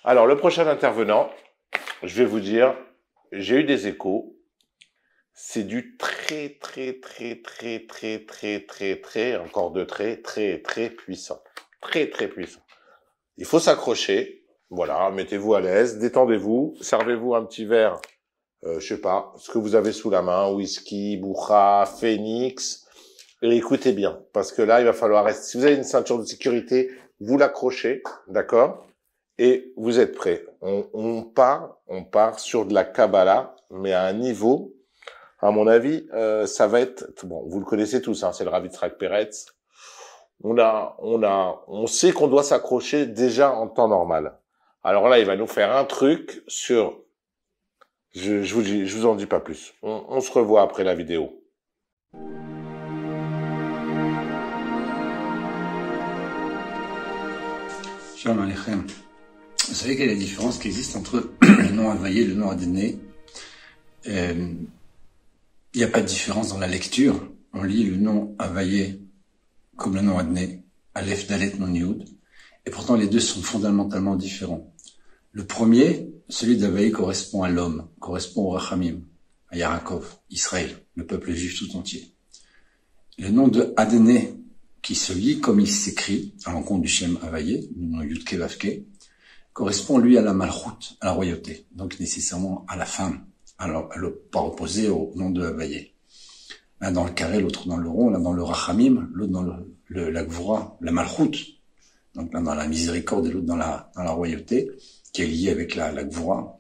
Alors, le prochain intervenant, je vais vous dire, j'ai eu des échos. C'est du très, encore de très puissant. Très puissant. Il faut s'accrocher. Voilà, mettez-vous à l'aise, détendez-vous, servez-vous un petit verre, je sais pas, ce que vous avez sous la main, whisky, Boucha, Phoenix, et écoutez bien, parce que là, il va falloir rester. Si vous avez une ceinture de sécurité, vous l'accrochez, d'accord? Et vous êtes prêts. On part sur de la Kabbalah, mais à un niveau, à mon avis, ça va être, bon, vous le connaissez tous, hein, c'est le Rav Yitzhak Peretz. On sait qu'on doit s'accrocher déjà en temps normal. Alors là, il va nous faire un truc sur, je vous en dis pas plus. On se revoit après la vidéo. Shalom Aleichem. Vous savez quelle est la différence qui existe entre le nom Havaïe et le nom Adonai? Il n'y a pas de différence dans la lecture. On lit le nom Havaïe comme le nom Adonai, Aleph, Dalet, Nun, Yud. Et pourtant, les deux sont fondamentalement différents. Le premier, celui d'Havaï, correspond à l'homme, correspond au Rachamim, à Yarakov, Israël, le peuple juif tout entier. Le nom de Adonai, qui se lit comme il s'écrit, à l'encontre du Shem Havaïe, le nom Yud Kevavke, correspond lui à la Malchut, à la royauté, donc nécessairement à la femme, pas opposé au nom de Havaïe. L'un dans le carré, l'autre dans le rond, l'un dans le Rachamim, l'autre dans la Gvura, la Malchut, donc l'un dans la miséricorde et l'autre dans la royauté, qui est liée avec la Gvura.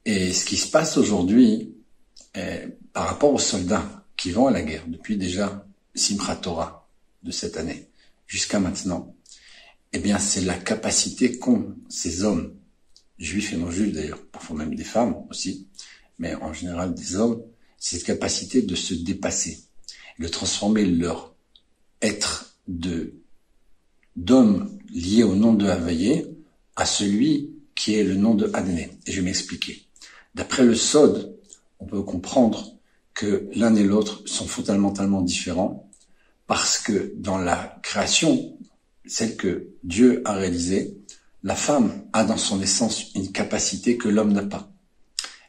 Et ce qui se passe aujourd'hui, par rapport aux soldats qui vont à la guerre, depuis déjà Simchat Torah de cette année, jusqu'à maintenant, eh bien, c'est la capacité qu'ont ces hommes, juifs et non juifs d'ailleurs, parfois même des femmes aussi, mais en général des hommes, cette capacité de se dépasser, de transformer leur être d'homme lié au nom de Havaïe à celui qui est le nom de Adonai. Et je vais m'expliquer. D'après le Sod, on peut comprendre que l'un et l'autre sont fondamentalement différents parce que dans la création, celle que Dieu a réalisée, la femme a dans son essence une capacité que l'homme n'a pas.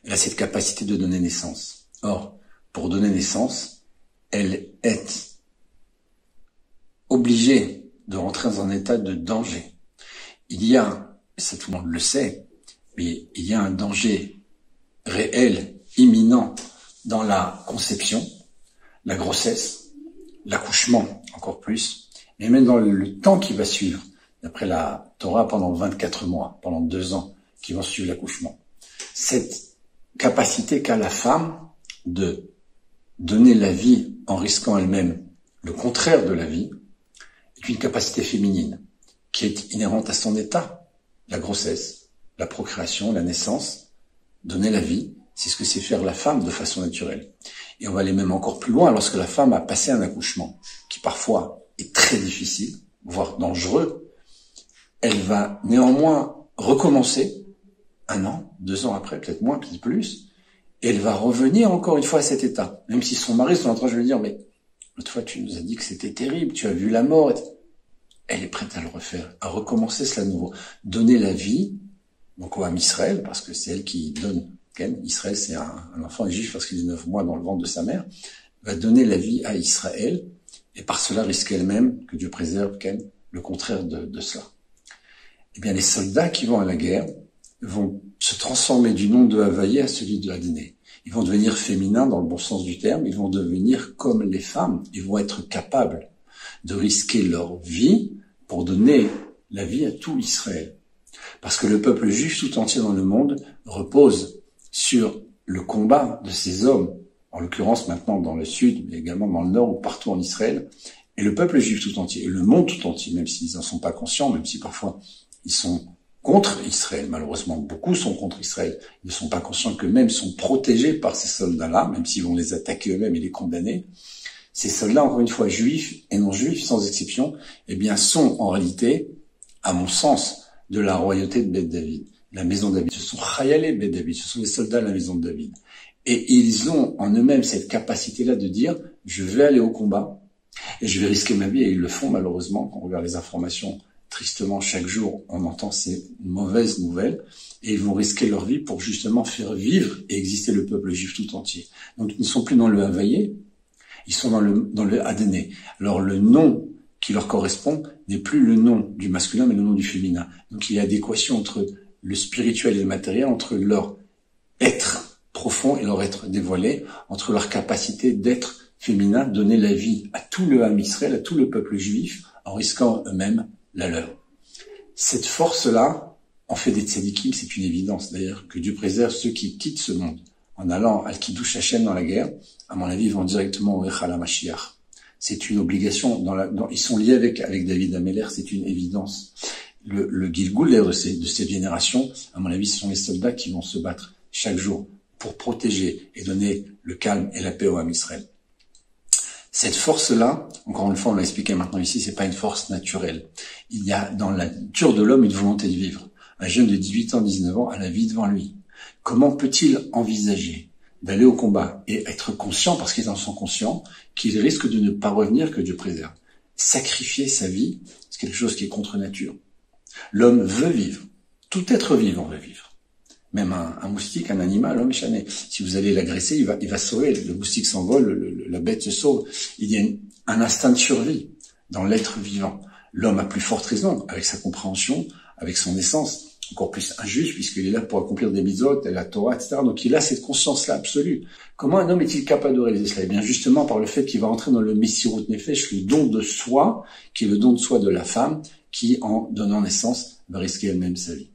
Elle a cette capacité de donner naissance. Or, pour donner naissance, elle est obligée de rentrer dans un état de danger. Il y a, et ça tout le monde le sait, mais il y a un danger réel, imminent, dans la conception, la grossesse, l'accouchement, encore plus, mais même dans le temps qui va suivre, d'après la Torah, pendant 24 mois, pendant 2 ans, qui vont suivre l'accouchement. Cette capacité qu'a la femme de donner la vie en risquant elle-même le contraire de la vie est une capacité féminine qui est inhérente à son état. La grossesse, la procréation, la naissance, donner la vie, c'est ce que sait faire la femme de façon naturelle. Et on va aller même encore plus loin lorsque la femme a passé un accouchement qui parfois est très difficile, voire dangereux. Elle va néanmoins recommencer 1 an, 2 ans après, peut-être moins, peut-être plus, et elle va revenir encore une fois à cet état. Même si son mari est en train de lui dire, mais l'autre fois tu nous as dit que c'était terrible, tu as vu la mort. Elle est prête à le refaire, à recommencer cela à nouveau. Donner la vie, donc à Israël, parce que c'est elle qui donne. Israël, c'est un enfant juif parce qu'il est 9 mois dans le ventre de sa mère, va donner la vie à Israël, et par cela risque elle-même, que Dieu préserve, le contraire de cela. Eh bien, les soldats qui vont à la guerre vont se transformer du nom de Havaïe à celui de Adonai. Ils vont devenir féminins dans le bon sens du terme, ils vont devenir comme les femmes, ils vont être capables de risquer leur vie pour donner la vie à tout Israël. Parce que le peuple juif tout entier dans le monde repose sur le combat de ces hommes, en l'occurrence maintenant dans le sud, mais également dans le nord ou partout en Israël, et le peuple juif tout entier, et le monde tout entier, même s'ils n'en sont pas conscients, même si parfois ils sont contre Israël, malheureusement beaucoup sont contre Israël, ils ne sont pas conscients qu'eux-mêmes sont protégés par ces soldats-là, même s'ils vont les attaquer eux-mêmes et les condamner. Ces soldats, encore une fois, juifs et non juifs, sans exception, eh bien, sont en réalité, à mon sens, de la royauté de Beth David, la maison de David. Ce sont Chayalé Beth David, ce sont les soldats de la maison de David. Et ils ont en eux-mêmes cette capacité-là de dire, je vais aller au combat, et je vais risquer ma vie, et ils le font malheureusement, quand on regarde les informations tristement, chaque jour, on entend ces mauvaises nouvelles, et ils vont risquer leur vie pour justement faire vivre et exister le peuple juif tout entier. Donc, ils ne sont plus dans le Havaïe, ils sont dans le Adéné. Alors, le nom qui leur correspond n'est plus le nom du masculin, mais le nom du féminin. Donc, il y a adéquation entre le spirituel et le matériel, entre leur être profond et leur être dévoilé, entre leur capacité d'être féminin, donner la vie à tout le Ham Israël, à tout le peuple juif, en risquant eux-mêmes la leur. Cette force-là, en fait des tzadikim, c'est une évidence. D'ailleurs, que Dieu préserve ceux qui quittent ce monde en allant à Kiddush Hashem dans la guerre, à mon avis, vont directement au Echal HaMashiach. C'est une obligation. Ils sont liés avec David Améler, c'est une évidence. Le Gilgul de cette génération, à mon avis, ce sont les soldats qui vont se battre chaque jour pour protéger et donner le calme et la paix au Ham Israël. Cette force-là, encore une fois, on l'a expliqué maintenant ici, c'est pas une force naturelle. Il y a dans la nature de l'homme une volonté de vivre. Un jeune de 18 ans, 19 ans a la vie devant lui. Comment peut-il envisager d'aller au combat et être conscient, parce qu'ils en sont conscients, qu'il risque de ne pas revenir, que Dieu préserve? Sacrifier sa vie, c'est quelque chose qui est contre nature. L'homme veut vivre. Tout être vivant veut vivre. Même un moustique, un animal, l'homme est chané. Si vous allez l'agresser, il va sauver. Le moustique s'envole, la bête se sauve. Il y a un instinct de survie dans l'être vivant. L'homme a plus forte raison, avec sa compréhension, avec son essence, encore plus un juge, puisqu'il est là pour accomplir des mitzvot, la Torah, etc. Donc il a cette conscience-là absolue. Comment un homme est-il capable de réaliser cela? Eh bien justement par le fait qu'il va entrer dans le Messirut Nefesh, le don de soi, qui est le don de soi de la femme, qui, en donnant naissance, va risquer elle-même sa vie.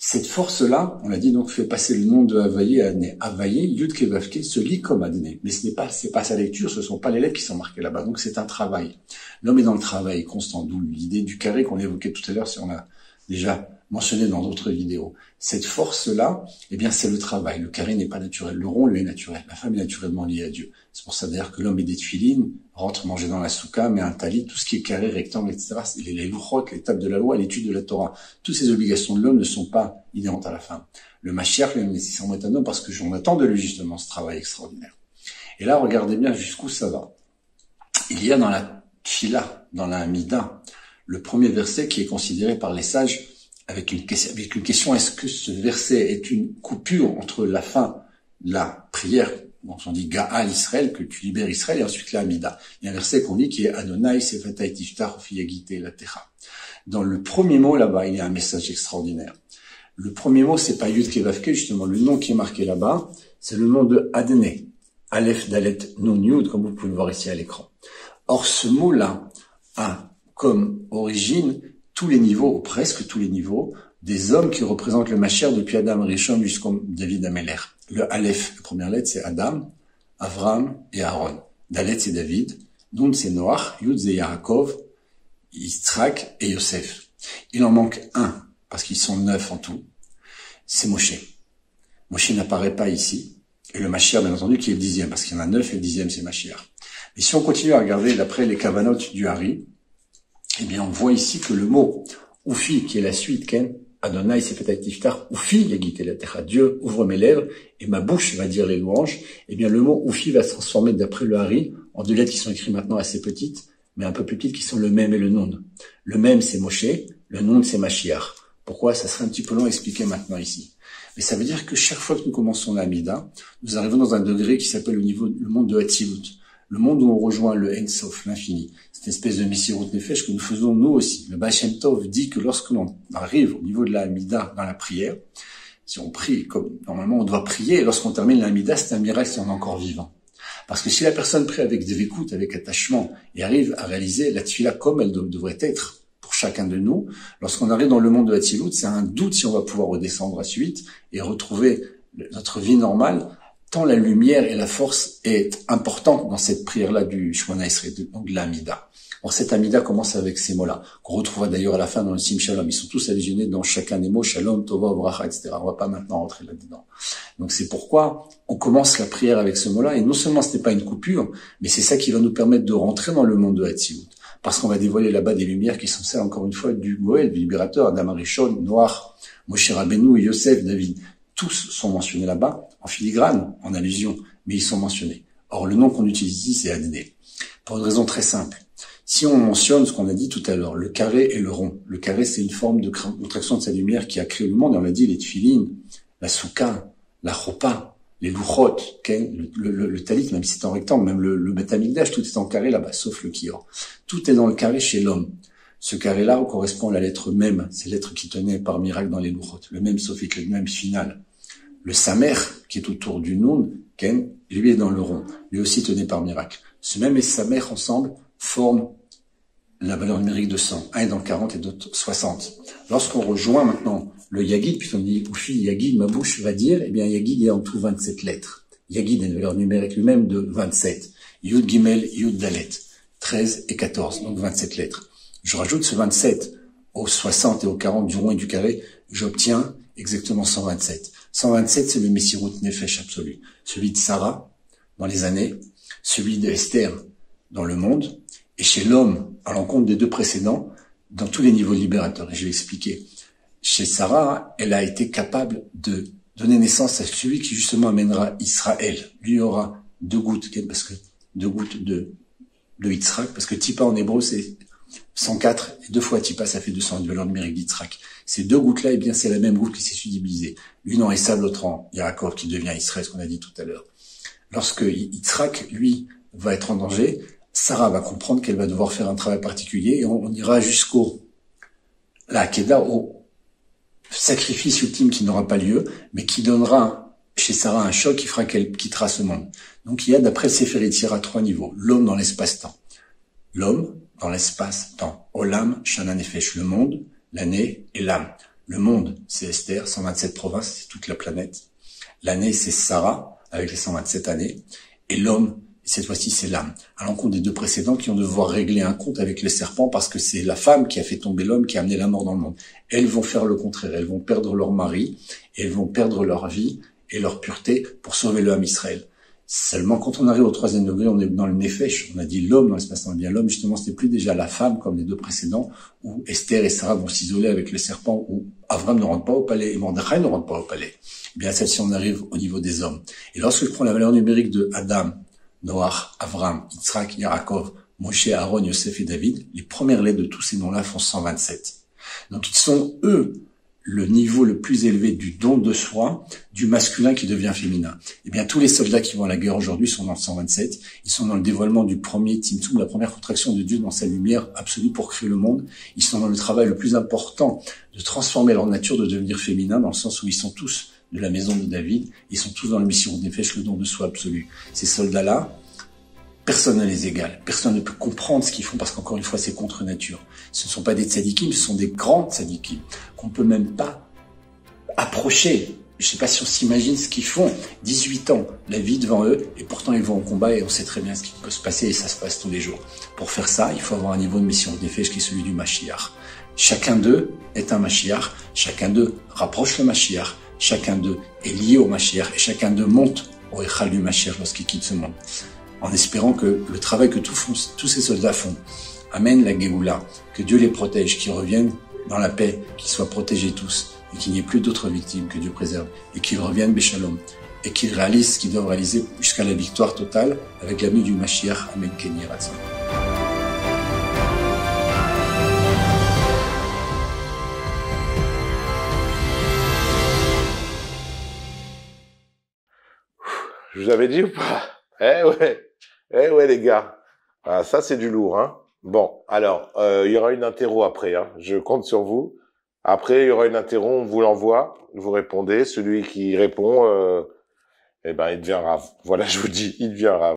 Cette force-là, on l'a dit, donc, fait passer le nom de Havaïe à Adné. Havaïe, Yud Kevavke, se lit comme Adné. Mais c'est pas sa lecture, ce sont pas les lettres qui sont marquées là-bas. Donc, c'est un travail. L'homme est dans le travail constant, d'où l'idée du carré qu'on évoquait tout à l'heure, si on a déjà mentionné dans d'autres vidéos. Cette force-là, eh bien, c'est le travail. Le carré n'est pas naturel. Le rond, lui, est naturel. La femme est naturellement liée à Dieu. C'est pour ça, d'ailleurs, que l'homme est des tefilines, rentre manger dans la souka, met un talit, tout ce qui est carré, rectangle, etc. C'est les louchot, l'étape de la loi, l'étude de la Torah. Toutes ces obligations de l'homme ne sont pas inhérentes à la femme. Le Mashiach, lui, nécessairement est un homme parce que j'en attends de lui, justement, ce travail extraordinaire. Et là, regardez bien jusqu'où ça va. Il y a dans la Tfila, dans la Hamida, le premier verset qui est considéré par les sages avec une question, est-ce que ce verset est une coupure entre la fin de la prière, donc on dit Gaal Israël, que tu libères Israël, et ensuite la Hamida. Il y a un verset qu'on dit qui est Adonai Sefatai Tiftar Fiyagite Latecha. Dans le premier mot là-bas, il y a un message extraordinaire. Le premier mot, c'est pas Yud Kevavke, justement, le nom qui est marqué là-bas, c'est le nom de Adné. Aleph Dalet Nun Yud, comme vous pouvez le voir ici à l'écran. Or, ce mot-là a comme origine tous les niveaux, ou presque tous les niveaux, des hommes qui représentent le Mashiach depuis Adam Rishon jusqu'au David Améler. Le Aleph, la première lettre, c'est Adam, Avram et Aaron. Dalet, c'est David. Nun, c'est Noach. Yud, c'est Yaakov, Yitzhak et Yosef. Il en manque un, parce qu'ils sont 9 en tout. C'est Moshe. Moshe n'apparaît pas ici. Et le Mashiach, bien entendu, qui est le 10e, parce qu'il y en a 9 et le 10e, c'est Mashiach. Mais si on continue à regarder d'après les Kavanot du Hari, eh bien, on voit ici que le mot Oufi, qui est la suite, Ken, Adonai Sefatai Tiftar, Oufi, Yagite Latecha, Dieu ouvre mes lèvres et ma bouche va dire les louanges. Eh bien, le mot Oufi va se transformer d'après le Hari en 2 lettres qui sont écrites maintenant assez petites, mais un peu plus petites, qui sont le Mem et le Nun. Le Mem, c'est Moshe, le Nun, c'est Mashiach. Pourquoi? Ça serait un petit peu long à expliquer maintenant ici. Mais ça veut dire que chaque fois que nous commençons la Hamida, nous arrivons dans un degré qui s'appelle le monde de Hatzilut. Le monde où on rejoint le Ein Sof, l'infini. Cette espèce de Messirut Nefesh que nous faisons nous aussi. Le Baal Shem Tov dit que lorsque l'on arrive au niveau de la Hamida dans la prière, si on prie comme normalement on doit prier, et lorsqu'on termine la Hamida, c'est un miracle si on est encore vivant. Parce que si la personne prie avec des écoutes, avec attachement, et arrive à réaliser la Tfila comme elle devrait être pour chacun de nous, lorsqu'on arrive dans le monde de Hatzilut, c'est un doute si on va pouvoir redescendre à suite et retrouver notre vie normale, tant la lumière et la force est importante dans cette prière-là du Shemona Esrei, donc de l'Amida. Or, cette Amida commence avec ces mots-là, qu'on retrouvera d'ailleurs à la fin dans le Sim Shalom. Ils sont tous allusionnés dans chacun des mots, Shalom, Tova, Bracha, etc. On va pas maintenant rentrer là-dedans. Donc, c'est pourquoi on commence la prière avec ce mot-là, et non seulement ce n'est pas une coupure, mais c'est ça qui va nous permettre de rentrer dans le monde de Hatzilut. Parce qu'on va dévoiler là-bas des lumières qui sont celles, encore une fois, du Goël, du libérateur, Adam Arishon, Noach, Moshe Rabbeinu, Yosef, David. Tous sont mentionnés là-bas, en filigrane, en allusion, mais ils sont mentionnés. Or, le nom qu'on utilise ici, c'est Adné. Pour une raison très simple. Si on mentionne ce qu'on a dit tout à l'heure, le carré et le rond. Le carré, c'est une forme de contraction de sa lumière qui a créé le monde. Et on l'a dit, les tefilines, la souka, la chopa, les louchot, le talit, même si c'est en rectangle, même le Beth Amikdash, tout est en carré là-bas, sauf le kior. Tout est dans le carré chez l'homme. Ce carré-là correspond à la lettre même, c'est la lettre qui tenait par miracle dans les louchot. Le même sophique, le même final. Le samer, qui est autour du noun, ken, lui est dans le rond. Lui aussi tenait par miracle. Ce même et samer ensemble forment la valeur numérique de 100. Un est dans 40 et d'autres 60. Lorsqu'on rejoint maintenant le Yagid, puisqu'on dit, Oufi, Yagid, ma bouche va dire, eh bien, Yagid est en tout 27 lettres. Yagid a une valeur numérique lui-même de 27. Yud Gimel, Yud Dalet. 13 et 14, donc 27 lettres. Je rajoute ce 27 aux 60 et aux 40 du rond et du carré, j'obtiens exactement 127. 127, c'est le Messirut Nefesh absolu. Celui de Sarah, dans les années, celui de Esther, dans le monde, et chez l'homme, à l'encontre des deux précédents, dans tous les niveaux libérateurs. Et je vais expliquer. Chez Sarah, elle a été capable de donner naissance à celui qui justement amènera Israël. Lui aura 2 gouttes, parce que 2 gouttes de Yitzhak, parce que Tipa en hébreu c'est 104, et 2 fois Tipa ça fait 200, une valeur numérique d'Yitzhak. Ces 2 gouttes-là, eh bien c'est la même goutte qui s'est subdivisée. L'une en Esav, l'autre en Yaakov, qui devient Israël, ce qu'on a dit tout à l'heure. Lorsque Yitzhak, lui, va être en danger, Sarah va comprendre qu'elle va devoir faire un travail particulier, et on ira jusqu'au la Hakeda, au sacrifice ultime qui n'aura pas lieu, mais qui donnera chez Sarah un choc qui fera qu'elle quittera ce monde. Donc il y a, d'après le Sefer Yetzirah, 3 niveaux. L'homme dans l'espace-temps. L'homme dans l'espace-temps. Olam, Shana Nefesh, le monde, l'année et l'âme. Le monde, c'est Esther, 127 provinces, c'est toute la planète. L'année, c'est Sarah, avec les 127 années. Et l'homme, cette fois-ci, c'est l'âme. À l'encontre des 2 précédents qui ont devoir régler un compte avec les serpents parce que c'est la femme qui a fait tomber l'homme, qui a amené la mort dans le monde. Elles vont faire le contraire. Elles vont perdre leur mari, et elles vont perdre leur vie et leur pureté pour sauver le Ham Israël. Seulement, quand on arrive au 3e degré, on est dans le Nefesh. On a dit l'homme dans l'espace-temps. Bien l'homme, justement, c'était plus déjà la femme comme les 2 précédents, où Esther et Sarah vont s'isoler avec le serpent, où Avram ne rentre pas au palais et Mordechai ne rentre pas au palais. Eh bien, celle-ci, on arrive au niveau des hommes. Et lorsque je prends la valeur numérique de Adam, Noach, Avram, Yitzhak, Yaakov, Moshe, Aaron, Yosef et David, les premières lettres de tous ces noms-là font 127. Donc ils sont, eux, le niveau le plus élevé du don de soi, du masculin qui devient féminin. Eh bien, tous les soldats qui vont à la guerre aujourd'hui sont dans le 127. Ils sont dans le dévoilement du premier Tzimtzum, la première contraction de Dieu dans sa lumière absolue pour créer le monde. Ils sont dans le travail le plus important de transformer leur nature, de devenir féminin, dans le sens où ils sont tous de la maison de David. Ils sont tous dans le mission Nefesh, le don de soi absolu. Ces soldats-là, personne ne les égale. Personne ne peut comprendre ce qu'ils font parce qu'encore une fois, c'est contre nature. Ce ne sont pas des tzadikim, ce sont des grands tzadikim qu'on peut même pas approcher. Je sais pas si on s'imagine ce qu'ils font. 18 ans, la vie devant eux, et pourtant ils vont au combat et on sait très bien ce qui peut se passer et ça se passe tous les jours. Pour faire ça, il faut avoir un niveau de mission Nefesh qui est celui du Mashiach. Chacun d'eux est un Mashiach, chacun d'eux rapproche le Mashiach, chacun d'eux est lié au Mashiach et chacun d'eux monte au Echal du Mashiach lorsqu'il quitte ce monde. En espérant que le travail que tous ces soldats font amène la Géoula, que Dieu les protège, qu'ils reviennent dans la paix, qu'ils soient protégés tous, et qu'il n'y ait plus d'autres victimes, que Dieu préserve, et qu'ils reviennent Béchalom, et qu'ils réalisent ce qu'ils doivent réaliser jusqu'à la victoire totale avec l'avenue du Mashiach. Amen. Kenny Ratzon. Je vous avais dit ou pas? Eh ouais les gars, ah, ça c'est du lourd, hein. Bon, alors, il y aura une interro après, hein. Je compte sur vous. Après, il y aura une interro, on vous l'envoie, vous répondez. Celui qui répond, eh ben, il devient rave. Voilà, je vous dis, il devient rave.